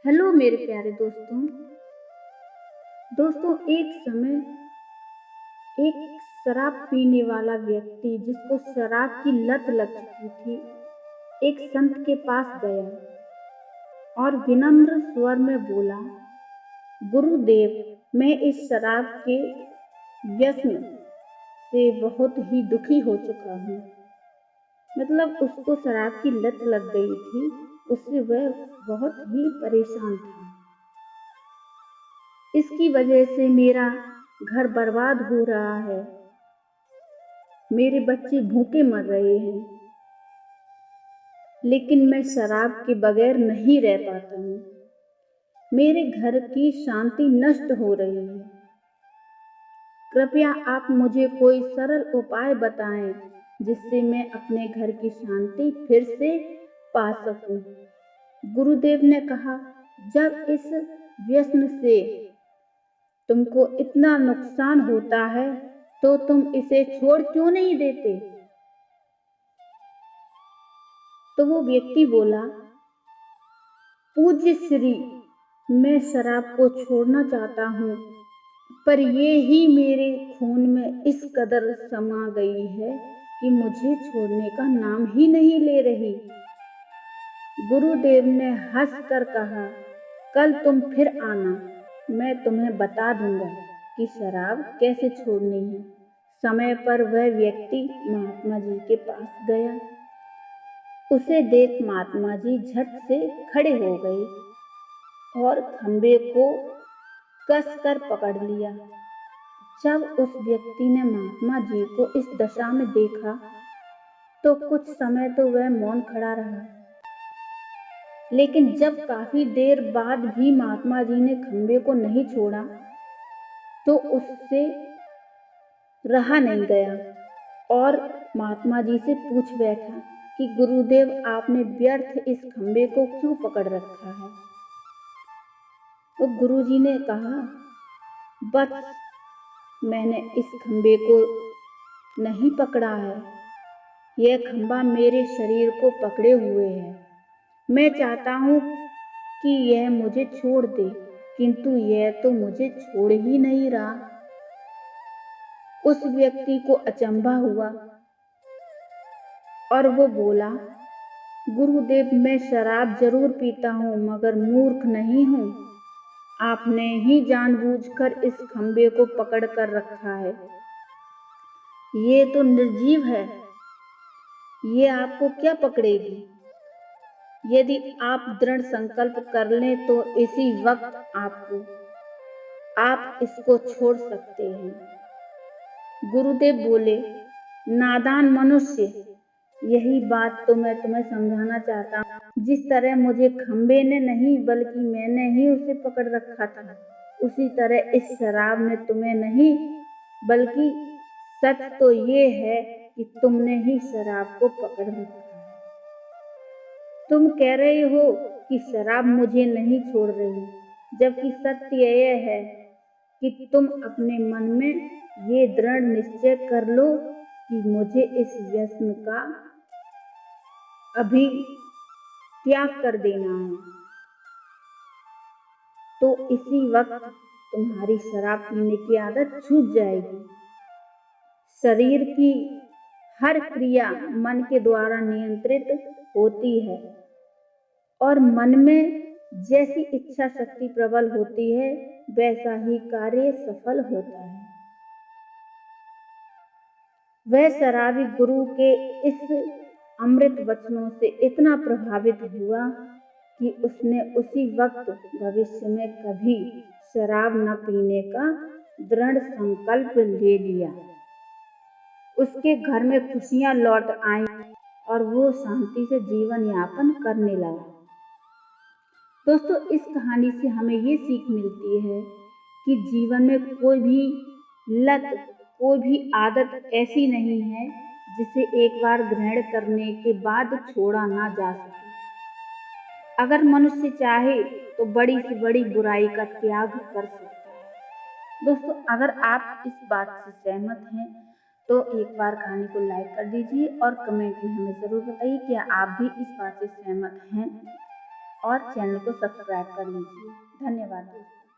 Hello मेरे प्यारे दोस्तों। एक समय एक शराब पीने वाला व्यक्ति जिसको शराब की लत लग चुकी थी, एक संत के पास गया और विनम्र स्वर में बोला, गुरुदेव, मैं इस शराब के व्यसन से बहुत ही दुखी हो चुका हूँ। मतलब उसको शराब की लत लग गई थी, उससे वह बहुत ही परेशान था। इसकी वजह से मेरा घर बर्बाद हो रहा है, मेरे बच्चे भूखे मर रहे हैं, लेकिन मैं शराब के बगैर नहीं रह पाता हूँ। मेरे घर की शांति नष्ट हो रही है। कृपया आप मुझे कोई सरल उपाय बताएं जिससे मैं अपने घर की शांति फिर से पा सकूं। गुरुदेव ने कहा, जब इस व्यसन से तुमको इतना नुकसान होता है तो तुम इसे छोड़ क्यों नहीं देते? तो वो व्यक्ति बोला, पूज्य श्री, मैं शराब को छोड़ना चाहता हूँ, पर ये ही मेरे खून में इस कदर समा गई है कि मुझे छोड़ने का नाम ही नहीं ले रही। गुरुदेव ने हंसकर कहा, कल तुम फिर आना, मैं तुम्हें बता दूंगा कि शराब कैसे छोड़नी है। समय पर वह व्यक्ति महात्मा जी के पास गया। उसे देख महात्मा जी झट से खड़े हो गए और खंबे को कसकर पकड़ लिया। जब उस व्यक्ति ने महात्मा जी को इस दशा में देखा तो कुछ समय तो वह मौन खड़ा रहा, लेकिन जब काफी देर बाद भी महात्मा जी ने खंबे को नहीं छोड़ा तो उससे रहा नहीं गया और महात्मा जी से पूछ बैठा कि गुरुदेव, आपने व्यर्थ इस खंबे को क्यों पकड़ रखा है? तो गुरु जी ने कहा, बस मैंने इस खंबे को नहीं पकड़ा है, यह खंबा मेरे शरीर को पकड़े हुए है। मैं चाहता हूँ कि यह मुझे छोड़ दे, किंतु यह तो मुझे छोड़ ही नहीं रहा। उस व्यक्ति को अचंभा हुआ और वो बोला, गुरुदेव, मैं शराब जरूर पीता हूँ मगर मूर्ख नहीं हूँ। आपने ही जानबूझकर इस खंबे को पकड़ कर रखा है। ये तो निर्जीव है, ये आपको क्या पकड़ेगी? यदि आप दृढ़ संकल्प कर लें तो इसी वक्त आप इसको छोड़ सकते हैं। गुरुदेव बोले, नादान मनुष्य, यही बात तो मैं तुम्हें समझाना चाहता हूँ। जिस तरह मुझे खंबे ने नहीं बल्कि मैंने ही उसे पकड़ रखा था, उसी तरह इस शराब ने तुम्हें नहीं, बल्कि सच तो ये है कि तुमने ही शराब को पकड़ रखा है। तुम कह रहे हो कि शराब मुझे नहीं छोड़ रही, जबकि सत्य यह है कि तुम अपने मन में ये दृढ़ निश्चय कर लो कि मुझे इस व्यसन का अभी त्याग कर देना है, तो इसी वक्त तुम्हारी शराब पीने की आदत छूट जाएगी। शरीर की हर क्रिया मन के द्वारा नियंत्रित होती है और मन में जैसी इच्छा शक्ति प्रबल होती है वैसा ही कार्य सफल होता है। वह शराबी गुरु के इस अमृत वचनों से इतना प्रभावित हुआ कि उसने उसी वक्त भविष्य में कभी शराब न पीने का दृढ़ संकल्प ले लिया। उसके घर में खुशियां लौट आईं और वो शांति से जीवन यापन करने लगा। दोस्तों, इस कहानी से हमें ये सीख मिलती है कि जीवन में कोई भी लत, कोई भी आदत ऐसी नहीं है जिसे एक बार ग्रहण करने के बाद छोड़ा ना जा सके। अगर मनुष्य चाहे तो बड़ी से बड़ी बुराई का त्याग कर सकता है। दोस्तों, अगर आप इस बात से सहमत हैं तो एक बार कहानी को लाइक कर दीजिए और कमेंट में हमें ज़रूर बताइए कि आप भी इस बात से सहमत हैं। और चैनल को सब्सक्राइब कर लीजिए। धन्यवाद दोस्तों।